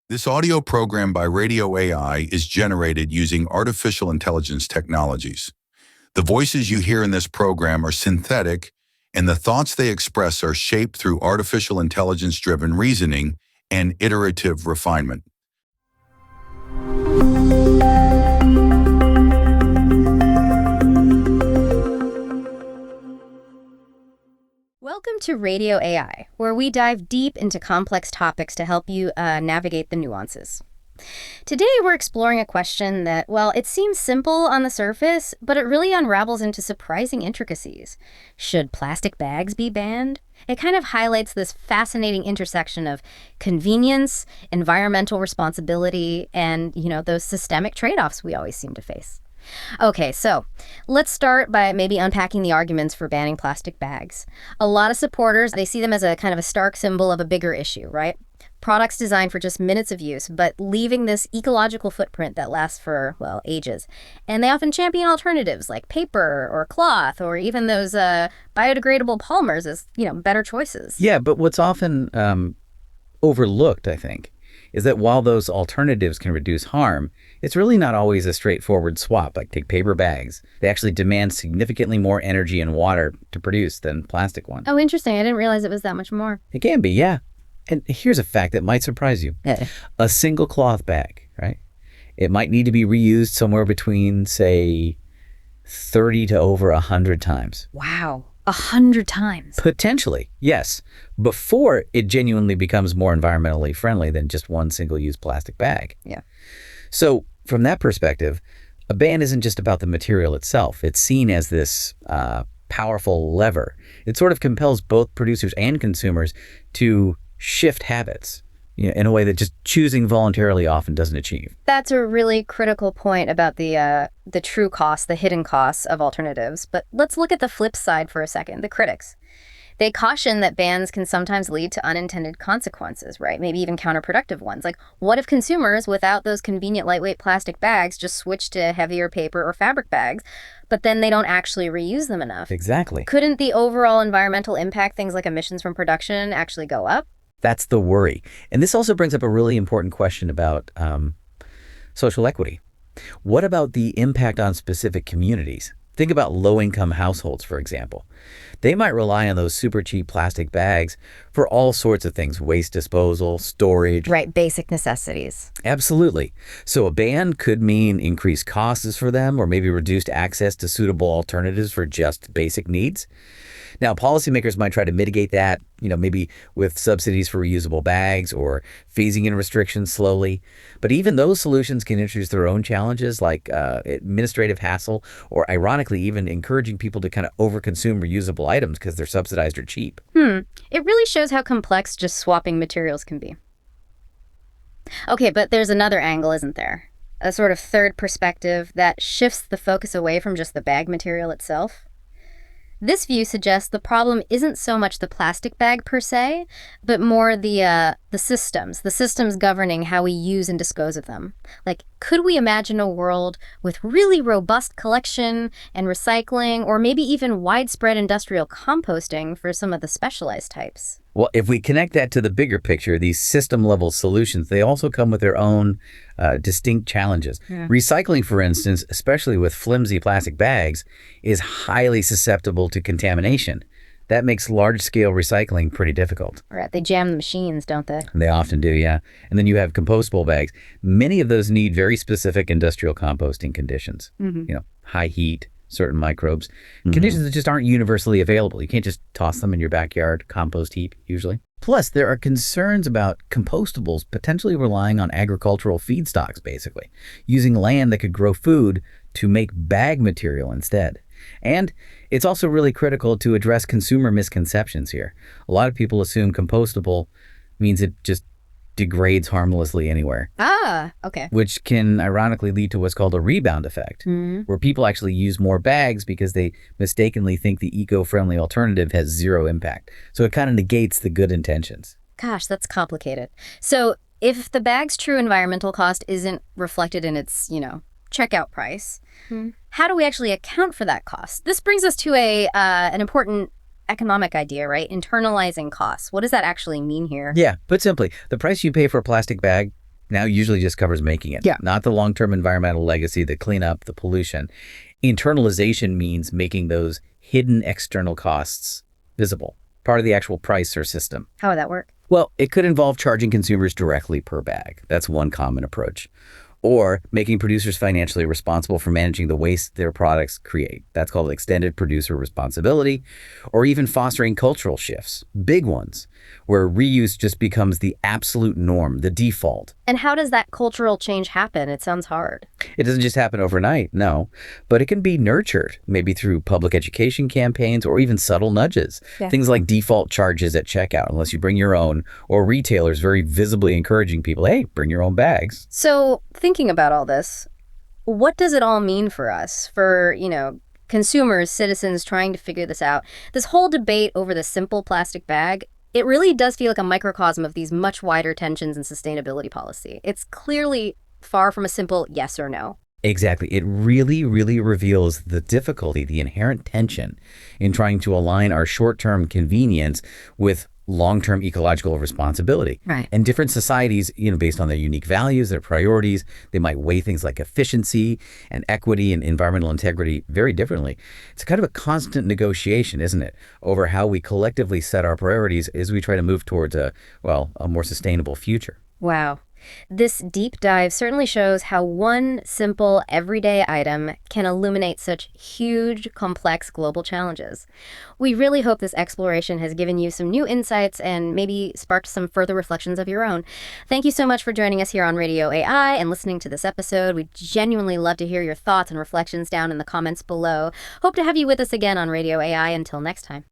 This audio program by Radio AI is generated using artificial intelligence technologies. The voices you hear in this program are synthetic, and the thoughts they express are shaped through artificial intelligence-driven reasoning and iterative refinement. Welcome to Radio AI, where we dive deep into complex topics to help you navigate the nuances. Today, we're exploring a question that, well, it seems simple on the surface, but it really unravels into surprising intricacies. Should plastic bags be banned? It kind of highlights this fascinating intersection of convenience, environmental responsibility, and, those systemic trade-offs we always seem to face. Okay, so let's start by maybe unpacking the arguments for banning plastic bags. A lot of supporters, they see them as a kind of a stark symbol of a bigger issue, right? Products designed for just minutes of use, but leaving this ecological footprint that lasts for, well, ages. And they often champion alternatives like paper or cloth or even those biodegradable polymers as, better choices. Yeah, but what's often overlooked, I think, is that while those alternatives can reduce harm, it's really not always a straightforward swap. Like take paper bags. They actually demand significantly more energy and water to produce than plastic ones. Oh, interesting. I didn't realize it was that much more. It can be, yeah. And here's a fact that might surprise you. A single cloth bag, right? It might need to be reused somewhere between, say, 30 to over 100 times. Wow. 100 times. Potentially, yes, before it genuinely becomes more environmentally friendly than just one single-use plastic bag. Yeah. So from that perspective, a ban isn't just about the material itself. It's seen as this powerful lever. It sort of compels both producers and consumers to shift habits, in a way that just choosing voluntarily often doesn't achieve. That's a really critical point about the true costs, the hidden costs of alternatives. But let's look at the flip side for a second, the critics. They caution that bans can sometimes lead to unintended consequences, right? Maybe even counterproductive ones. Like, what if consumers, without those convenient lightweight plastic bags, just switch to heavier paper or fabric bags, but then they don't actually reuse them enough? Exactly. Couldn't the overall environmental impact, things like emissions from production, actually go up? That's the worry. And this also brings up a really important question about social equity. What about the impact on specific communities? Think about low-income households, for example. They might rely on those super cheap plastic bags for all sorts of things, waste disposal, storage. Right, basic necessities. Absolutely. So a ban could mean increased costs for them or maybe reduced access to suitable alternatives for just basic needs. Now, policymakers might try to mitigate that, maybe with subsidies for reusable bags or phasing in restrictions slowly. But even those solutions can introduce their own challenges like administrative hassle or, ironically, even encouraging people to kind of overconsume reusable items because they're subsidized or cheap. It really shows how complex just swapping materials can be. Okay, but there's another angle, isn't there? A sort of third perspective that shifts the focus away from just the bag material itself. This view suggests the problem isn't so much the plastic bag per se, but more the systems governing how we use and dispose of them. Like, could we imagine a world with really robust collection and recycling, or maybe even widespread industrial composting for some of the specialized types? Well, if we connect that to the bigger picture, these system-level solutions, they also come with their own distinct challenges. Yeah. Recycling, for instance, especially with flimsy plastic bags, is highly susceptible to contamination. That makes large-scale recycling pretty difficult. Right, they jam the machines, don't they? They often do, yeah. And then you have compostable bags. Many of those need very specific industrial composting conditions. High heat, certain microbes, conditions that just aren't universally available. You can't just toss them in your backyard compost heap, usually. Plus, there are concerns about compostables potentially relying on agricultural feedstocks, basically, using land that could grow food to make bag material instead. And it's also really critical to address consumer misconceptions here. A lot of people assume compostable means it just degrades harmlessly anywhere. Okay. Which can ironically lead to what's called a rebound effect, where people actually use more bags because they mistakenly think the eco-friendly alternative has zero impact. So it kind of negates the good intentions. Gosh, that's complicated. So if the bag's true environmental cost isn't reflected in its, checkout price, how do we actually account for that cost? This brings us to an important economic idea, right? Internalizing costs. What does that actually mean here? Yeah, put simply, the price you pay for a plastic bag now usually just covers making it, not the long-term environmental legacy, the cleanup, the pollution. Internalization means making those hidden external costs visible, part of the actual price or system. How would that work? Well, it could involve charging consumers directly per bag. That's one common approach. Or making producers financially responsible for managing the waste their products create. That's called extended producer responsibility. Or even fostering cultural shifts, big ones, where reuse just becomes the absolute norm, the default. And how does that cultural change happen? It sounds hard. It doesn't just happen overnight, no, but it can be nurtured, maybe through public education campaigns or even subtle nudges. Things like default charges at checkout, unless you bring your own, or retailers very visibly encouraging people, hey, bring your own bags. So thinking about all this, what does it all mean for us, for, consumers, citizens trying to figure this out? This whole debate over the simple plastic bag, it really does feel like a microcosm of these much wider tensions in sustainability policy. It's clearly far from a simple yes or no. Exactly. It really, really reveals the difficulty, the inherent tension in trying to align our short-term convenience with long-term ecological responsibility. Right. And different societies, based on their unique values, their priorities, they might weigh things like efficiency and equity and environmental integrity very differently. It's kind of a constant negotiation, isn't it, over how we collectively set our priorities as we try to move towards a more sustainable future. Wow. This deep dive certainly shows how one simple, everyday item can illuminate such huge, complex global challenges. We really hope this exploration has given you some new insights and maybe sparked some further reflections of your own. Thank you so much for joining us here on Radio AI and listening to this episode. We'd genuinely love to hear your thoughts and reflections down in the comments below. Hope to have you with us again on Radio AI. Until next time.